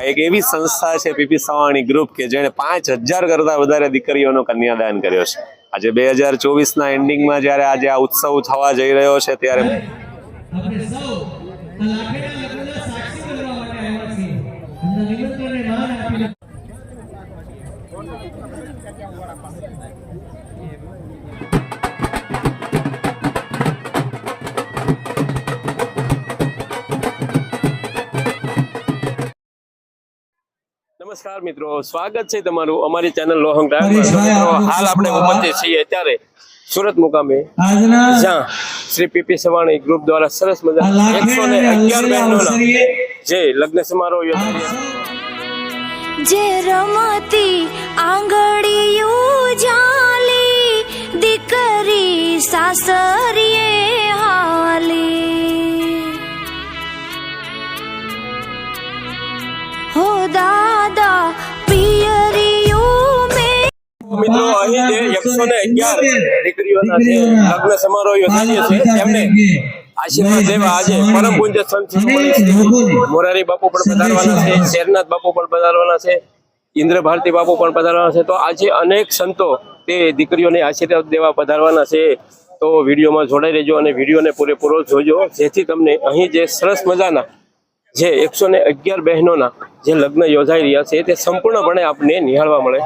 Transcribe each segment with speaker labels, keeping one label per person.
Speaker 1: એક એવી સંસ્થા છે પીપી સવાણી ગ્રુપ કે જેણે 5000 કરતા વધારે દીકરીઓનો કન્યાદાન કર્યો છે। આજે 2024ના એન્ડિંગમાં જ્યારે આજે આ ઉત્સવ થવા જઈ રહ્યો છે ત્યારે નમસ્કાર મિત્રો, સ્વાગત છે તમારું અમારી ચેનલ લોહંગ ટાઈમ। હાલ આપણે ઉપસ્થિત છીએ અત્યારે સુરત મુકામે, જ્યાં શ્રી પીપી સવાણી ગ્રુપ દ્વારા સરસ મજાના 111 બહેનોના જે લગ્ન સમારોહ યોજાયા
Speaker 2: જે રમતી આંગળીયું જાલી દીકરી સાસરીએ હાલી હો દાદા પિયરિયું મે।
Speaker 1: મિત્રો, અહીં જે 111 દીકરીઓના જે લગ્ન સમારોહ યોજાયા છે તેમને આશીર્વાદ દેવા આજે પરમ પૂજ્ય સંત મોરારી બાપુ પણ પધારવાના છે, શેરનાથ બાપુ પણ પધારવાના છે, ઇન્દ્ર ભારતી બાપુ પણ પધારવાના છે। તો આજે અનેક સંતો તે દીકરીઓને આશીર્વાદ દેવા પધારવાના છે। તો વિડીયોમાં જોડાઈ રહેજો અને વિડીયોને પૂરેપૂરો જોજો, જેથી તમને અહીં જે સરસ મજાના જે 111 બહેનોના જે લગ્ન યોજાઈ રહ્યા છે તે સંપૂર્ણપણે આપને નિહાળવા મળે।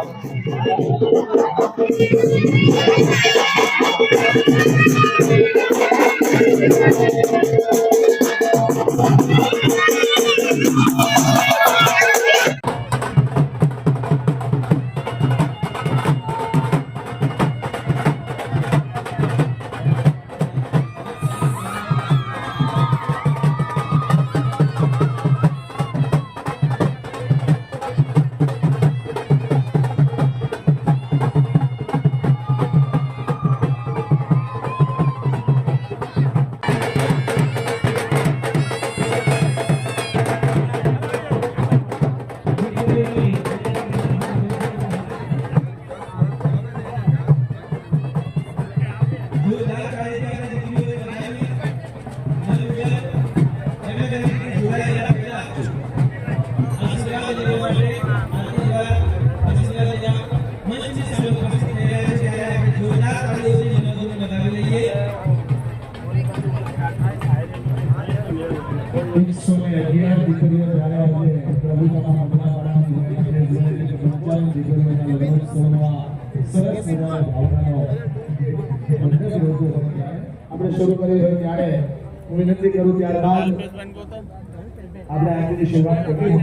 Speaker 3: આપણે શરૂ કરી હોય ત્યારે હું વિનંતી કરું ત્યારબાદ આપણે આજની શરૂઆત કરી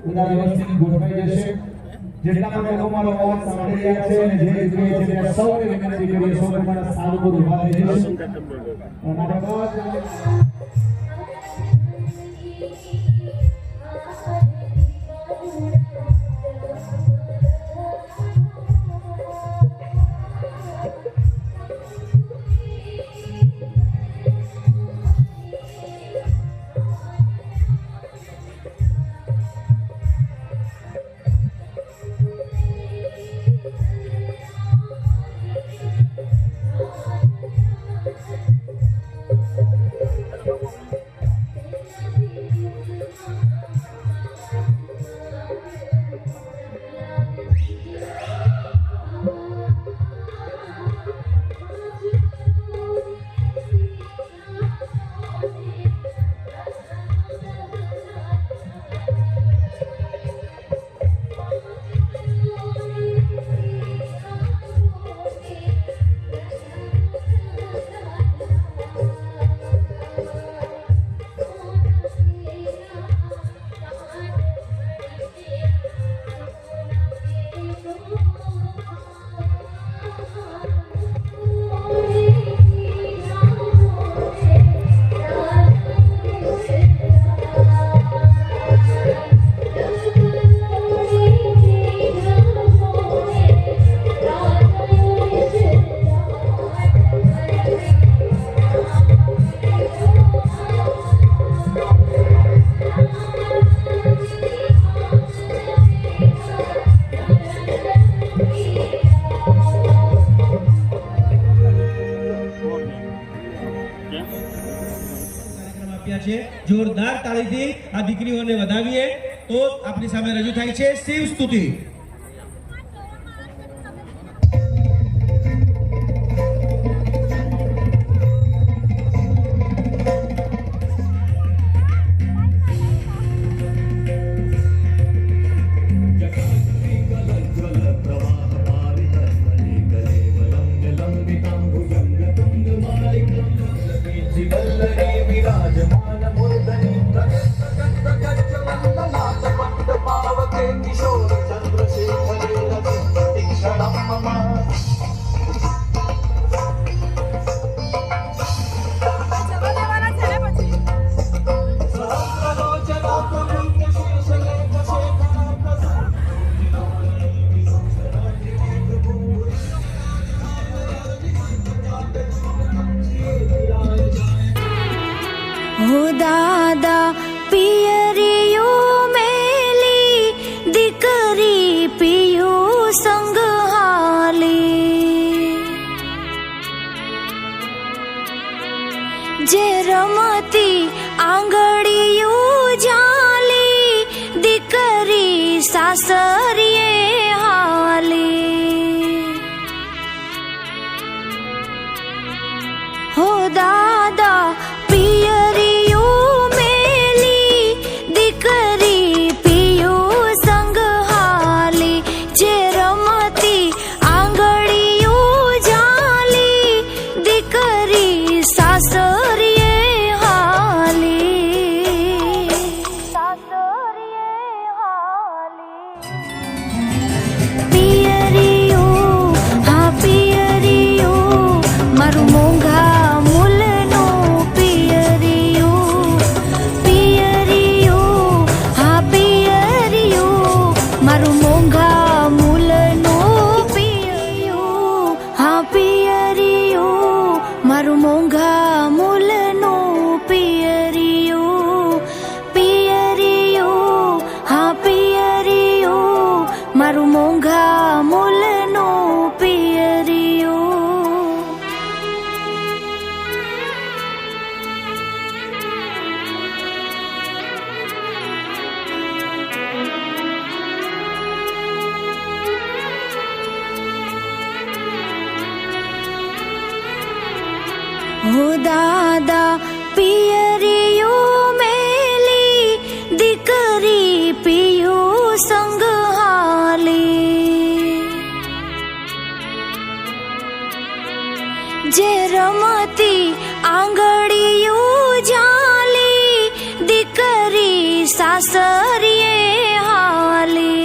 Speaker 3: બધા વ્યવસ્થિત ગોઠવાઈ જશે। જેટલા પણ લોકો મારો અવાજ સાંભળી રહ્યા છે અને જે જગ્યાએ છે ત્યાં સૌને વિનંતી કરીએ સૌ તમારા સ્થાન પર ઊભા થઈ જશે અને આપણે બધા
Speaker 4: છે। જોરદાર તાળીથી આ દીકરીઓને વધાવીએ તો આપણી સામે રજૂ થાય છે શિવ સ્તુતિ।
Speaker 2: हो दादा पियरियो मेली दिकरी पियो संग हाली जे रमती आंगड़ियो जाली दिकरी सासरिये हाली हो दादा पियरियो मेली दिकरी पियो संग हाली जे रमती आंगड़ियो जाली दिकरी सासरिये हाली पियरियो हाँ पियरियो मारू मोंघा मारू मोंघा मूलनो पियरियो पियरियो हाँ पियरियो मारू मोंघा मूलनो पियरियो हो दादा पियरियो मेली दिकरी पियो संग हाली जे रमती आंगड़ियो जाली दिकरी सासरिये हाली।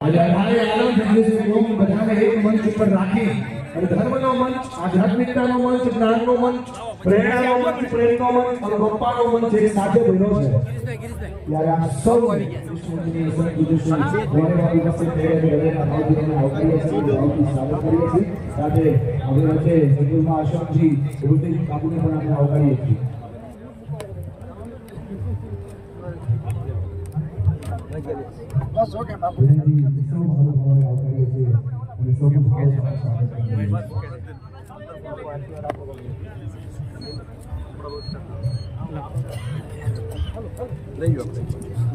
Speaker 3: આજે અમારે આનંદ થાય છે કે હું બધાને એક મંચ ઉપર રાખી અને ધર્મનો મંચ, આધ્યાત્મિકતાનો મંચ, જ્ઞાનનો મંચ, પ્રેરણાનો મંચ, પ્રેમનો મંચ અને બપ્પાનો મંચ એક સાથે બન્યો છે। ત્યારે આ સૌ વિશ્વની સંત વિદુષી પાસે પ્રેરણા ભાવજીને આવકારીએ છીએ, ભાવથી સ્વાગત કરીએ છીએ। સાથે હવે વચ્ચે સદગુરુમાં આશ્રમજી ઋતિક બાબુને પણ આપણે આવકારીએ છીએ। બસ ઓકે બાપુ સૌ મહાનુભાવોને આવકારીએ છીએ અને સૌનું ભાવથી સ્વાગત કરીએ છીએ।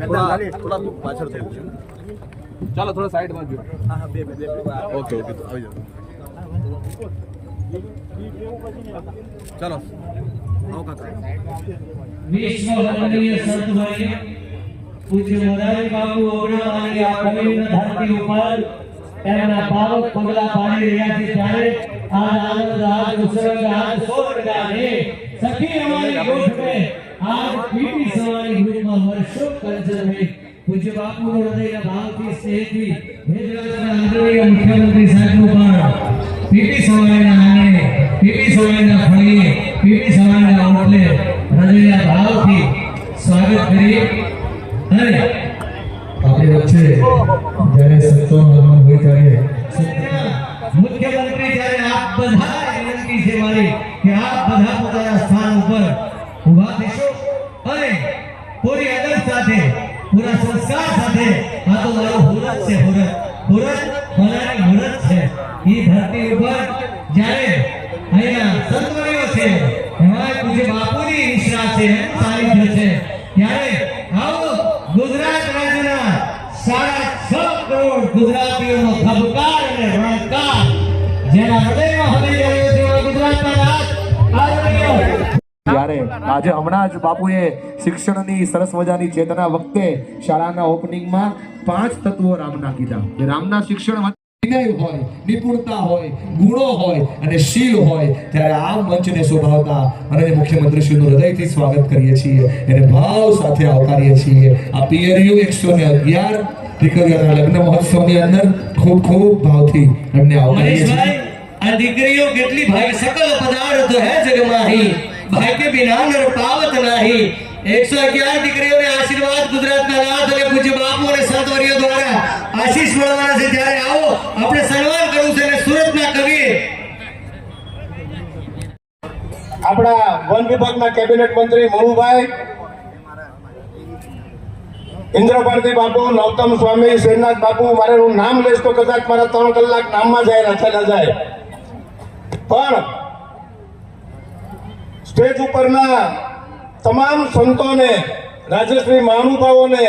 Speaker 5: થોડા પાછળ થઈ ગયું, ચાલો થોડા સાઈડમાં જો। હા બે ઓકે ઓકે તો આવી જાઓ, ચાલો આવો કાકા।
Speaker 4: विश्व वंदनीय संत भाई पूज्य मोरारी बापू ओगणावानी आ पवित्र धरती ઉપર એમના પાવક પગલા પાડી રહ્યા છે ત્યારે આ આનંદ આજ ઉત્સવ આજ સોરગાને સખી અમારી ગોઠ में आज पीटी सवारी ग्रुपમાં વર્ષો કલ્ચર में પૂજ્ય બાપુનો હૃદયના ભાવથી સ્નેહથી ભેદરાજના આદરણીય મુખ્યમંત્રી સાહેબનું પણ પીટી સવારીના આંગણે પીટી સવારીના ફળીએ પીટી સવારીના ઓટલે હૃદયના ભાવથી સ્વાગત કરી અને આપણી વચ્ચે જ્યારે સંતોનું આગમન હોય ત્યારે મુખ્યમંત્રી જ્યારે આપ બધા વિનંતી છે મારી કે આપ બધા પોતાના સ્થાન ઉપર ઊભા થશો અને પૂરી અદબ સાથે પૂરા સંસ્કાર સાથે આ તો મારું હુરત છે, હુરત બનાની હુરત છે। એ ધરતી ઉપર જ્યારે અહીંયા સંતવરીઓ છે એમાં પૂજ્ય બાપુની નિશ્રા છે સાનિધ્ય છે ત્યારે આવો ગુજરાત રાજ્યના 6.5 કરોડ ગુજરાતીઓનો ધબકાર અને રણકાર જેના હૃદયમાં હલી રહ્યો છે એવા ગુજરાતના રાજ આદરણીય
Speaker 3: ત્યારે આજે હમણાં જ બાપુએ શિક્ષણની સરસ મજાની ચેતના વખતે શાળાના ઓપનિંગમાં 5 તત્વો રામના કીધા કે રામના શિક્ષણ વિનય હોય, નિપુણતા હોય, ગુણો હોય અને શીલ હોય. ત્યારે આ મંચને શોભાવતા અને મુખ્યમંત્રીશ્રીનું હૃદયથી સ્વાગત કરીએ છીએ, એને ભાવ સાથે આવકારીએ છીએ. આ PRU 111 દીકરીઓના લગ્ન મહોત્સવની અંદર ખૂબ ખૂબ ભાવથી એમને આવકારીએ છીએ.
Speaker 4: આ દીકરીઓ કેટલી ભાઈ સકલ પદાર્થ હે જગમાહી ભાઈ કે બિના નર પાવત નહીં. 111 દીકરીઓને આશીર્વાદ ગુજરાતના નાથ અને પૂજ્ય બાપુ અને સંતવરીઓ દ્વારા આશીષ મળવાના છે. ત્યારે આવો આપણે સન્માન કરવું છે અને સુરતના કવિ
Speaker 3: આપણા વન વિભાગના કેબિનેટ મંત્રી મનુભાઈ, ઇન્દ્રભારતી બાપુ, નવતમ સ્વામી, શ્રીનાથ બાપુ, મારે હું નામ લઈશ તો કદાચ મારા 3 કલાક નામમાં જાય ના જાય, પણ સ્ટેજ ઉપરના તમામ સંતોને, રાજશ્રી મહાનુભાવોને